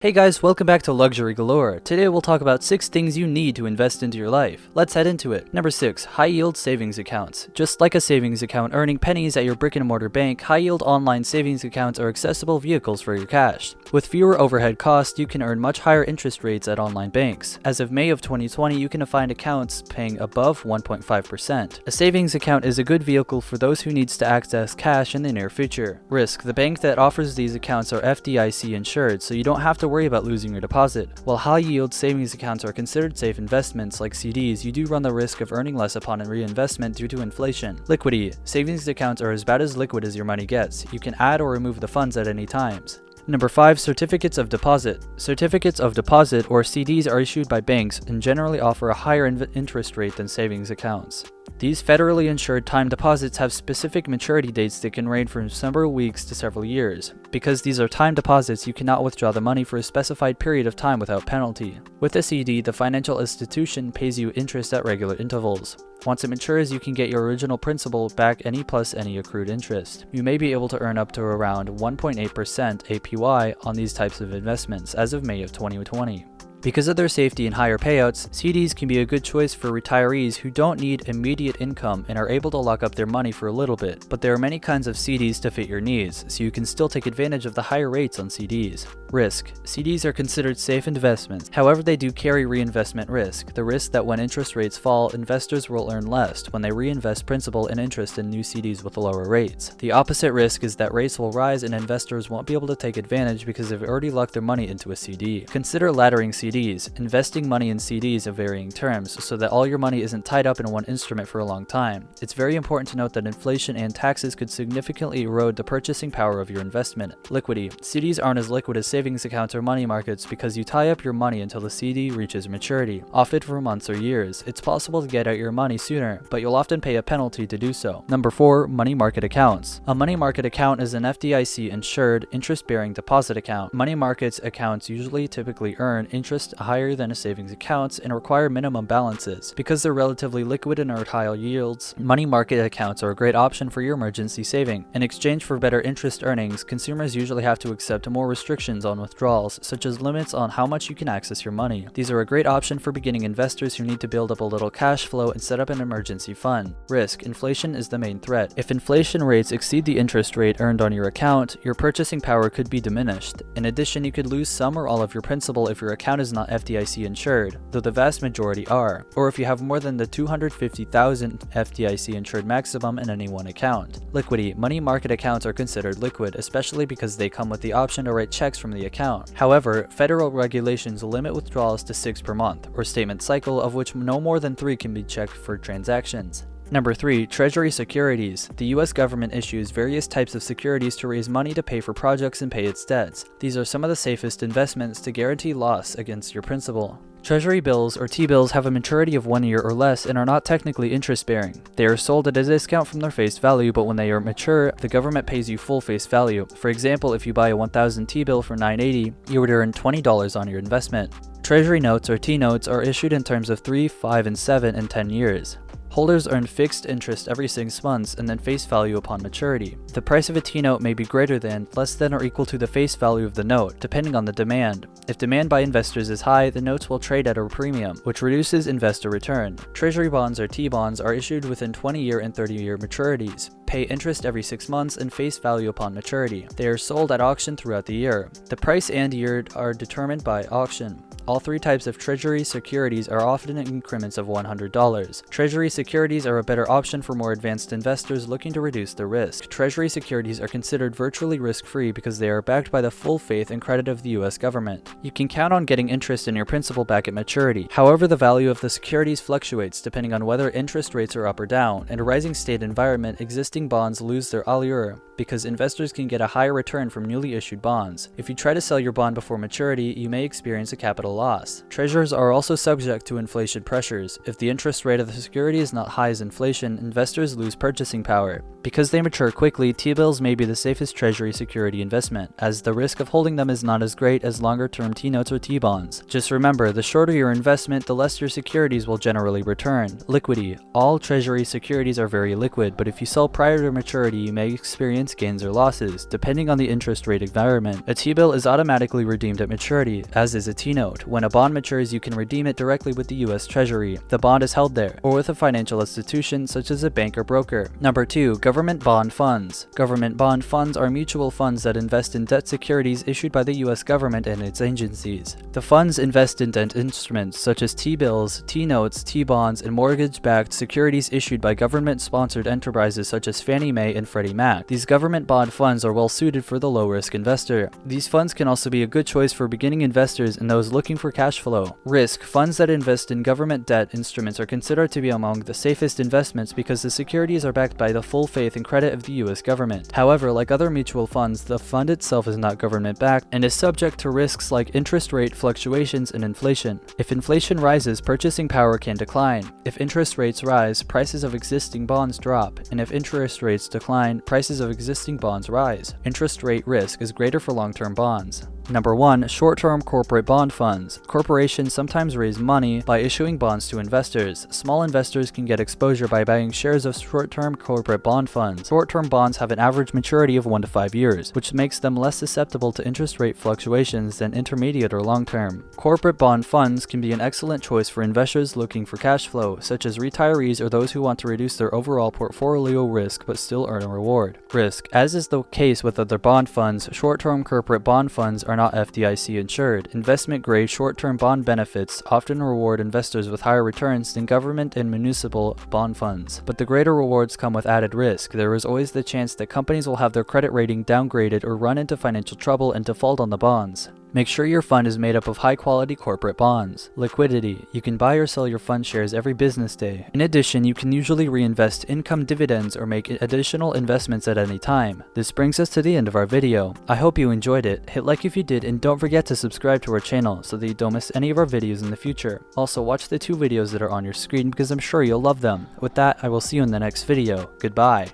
Hey guys, welcome back to Luxury Galore. Today we'll talk about 6 things you need to invest into your life. Let's head into it. Number 6. High-yield savings accounts. Just like a savings account earning pennies at your brick-and-mortar bank, high-yield online savings accounts are accessible vehicles for your cash. With fewer overhead costs, you can earn much higher interest rates at online banks. As of May of 2020, you can find accounts paying above 1.5%. A savings account is a good vehicle for those who needs to access cash in the near future. Risk. The bank that offers these accounts are FDIC insured, so you don't have to worry about losing your deposit. While high-yield savings accounts are considered safe investments like CDs, you do run the risk of earning less upon reinvestment due to inflation. Liquidity. Savings accounts are about as liquid as your money gets. You can add or remove the funds at any times. Number 5. Certificates of deposit. Certificates of deposit, or CDs, are issued by banks and generally offer a higher interest rate than savings accounts. These federally insured time deposits have specific maturity dates that can range from several weeks to several years. Because these are time deposits, you cannot withdraw the money for a specified period of time without penalty. With a CD, the financial institution pays you interest at regular intervals. Once it matures, you can get your original principal back plus any accrued interest. You may be able to earn up to around 1.8% APY on these types of investments as of May of 2020. Because of their safety and higher payouts, CDs can be a good choice for retirees who don't need immediate income and are able to lock up their money for a little bit. But there are many kinds of CDs to fit your needs, so you can still take advantage of the higher rates on CDs. Risk. CDs are considered safe investments, however they do carry reinvestment risk, the risk that when interest rates fall, investors will earn less when they reinvest principal and interest in new CDs with lower rates. The opposite risk is that rates will rise and investors won't be able to take advantage because they've already locked their money into a CD. Consider laddering CDs, investing money in CDs of varying terms so that all your money isn't tied up in one instrument for a long time. It's very important to note that inflation and taxes could significantly erode the purchasing power of your investment. Liquidity. CDs aren't as liquid as savings accounts or money markets because you tie up your money until the CD reaches maturity, often for months or years. It's possible to get out your money sooner, but you'll often pay a penalty to do so. Number 4. Money market accounts. A money market account is an FDIC insured interest-bearing deposit account. Money markets accounts typically earn interest higher than a savings accounts and require minimum balances. Because they're relatively liquid and are high yields, money market accounts are a great option for your emergency saving. In exchange for better interest earnings, consumers usually have to accept more restrictions on withdrawals, such as limits on how much you can access your money. These are a great option for beginning investors who need to build up a little cash flow and set up an emergency fund. Risk. Inflation is the main threat. If inflation rates exceed the interest rate earned on your account, your purchasing power could be diminished. In addition, you could lose some or all of your principal if your account is not FDIC insured, though the vast majority are, or if you have more than the 250,000 FDIC insured maximum in any one account. Liquidity. Money market accounts are considered liquid, especially because they come with the option to write checks from the account. However, federal regulations limit withdrawals to 6 per month, or statement cycle, of which no more than 3 can be checked for transactions. Number 3. Treasury securities. The US government issues various types of securities to raise money to pay for projects and pay its debts. These are some of the safest investments to guarantee loss against your principal. Treasury bills, or T-bills, have a maturity of 1 year or less and are not technically interest-bearing. They are sold at a discount from their face value, but when they are mature, the government pays you full face value. For example, if you buy a 1,000 T-bill for $9.80, you would earn $20 on your investment. Treasury notes, or T-notes, are issued in terms of 3, 5, and 7 and 10 years. Holders earn fixed interest every 6 months and then face value upon maturity. The price of a T-note may be greater than, less than, or equal to the face value of the note, depending on the demand. If demand by investors is high, the notes will trade at a premium, which reduces investor return. Treasury bonds, or T-bonds, are issued within 20-year and 30-year maturities, pay interest every 6 months, and face value upon maturity. They are sold at auction throughout the year. The price and year are determined by auction. All 3 types of Treasury securities are often in increments of $100. Treasury securities are a better option for more advanced investors looking to reduce the risk. Treasury securities are considered virtually risk-free because they are backed by the full faith and credit of the US government. You can count on getting interest in your principal back at maturity. However, the value of the securities fluctuates depending on whether interest rates are up or down. In a rising state environment, existing bonds lose their allure because investors can get a higher return from newly issued bonds. If you try to sell your bond before maturity, you may experience a capital loss. Treasurers are also subject to inflation pressures. If the interest rate of the security is not high as inflation, investors lose purchasing power. Because they mature quickly, T-bills may be the safest Treasury security investment, as the risk of holding them is not as great as longer-term T-notes or T-bonds. Just remember, the shorter your investment, the less your securities will generally return. Liquidity. All Treasury securities are very liquid, but if you sell prior to maturity, you may experience experience gains or losses, depending on the interest rate environment. A T-bill is automatically redeemed at maturity, as is a T-note. When a bond matures, you can redeem it directly with the US Treasury. The bond is held there, or with a financial institution such as a bank or broker. Number 2. Government bond funds. Government bond funds are mutual funds that invest in debt securities issued by the US government and its agencies. The funds invest in debt instruments such as T-bills, T-notes, T-bonds, and mortgage-backed securities issued by government-sponsored enterprises such as Fannie Mae and Freddie Mac. These government bond funds are well suited for the low-risk investor. These funds can also be a good choice for beginning investors and those looking for cash flow. Risk. Funds that invest in government debt instruments are considered to be among the safest investments because the securities are backed by the full faith and credit of the US government. However, like other mutual funds, the fund itself is not government-backed and is subject to risks like interest rate fluctuations and inflation. If inflation rises, purchasing power can decline. If interest rates rise, prices of existing bonds drop, and if interest rates decline, prices of existing bonds rise. Interest rate risk is greater for long-term bonds. Number 1. Short-term corporate bond funds. Corporations sometimes raise money by issuing bonds to investors. Small investors can get exposure by buying shares of short-term corporate bond funds. Short-term bonds have an average maturity of 1 to 5 years, which makes them less susceptible to interest rate fluctuations than intermediate or long-term. Corporate bond funds can be an excellent choice for investors looking for cash flow, such as retirees or those who want to reduce their overall portfolio risk but still earn a reward. Risk. As is the case with other bond funds, short-term corporate bond funds are not FDIC insured. Investment-grade short-term bond benefits often reward investors with higher returns than government and municipal bond funds. But the greater rewards come with added risk. There is always the chance that companies will have their credit rating downgraded or run into financial trouble and default on the bonds. Make sure your fund is made up of high-quality corporate bonds. Liquidity. You can buy or sell your fund shares every business day. In addition, you can usually reinvest income dividends or make additional investments at any time. This brings us to the end of our video. I hope you enjoyed it. Hit like if you did and don't forget to subscribe to our channel so that you don't miss any of our videos in the future. Also, watch the 2 videos that are on your screen because I'm sure you'll love them. With that, I will see you in the next video. Goodbye.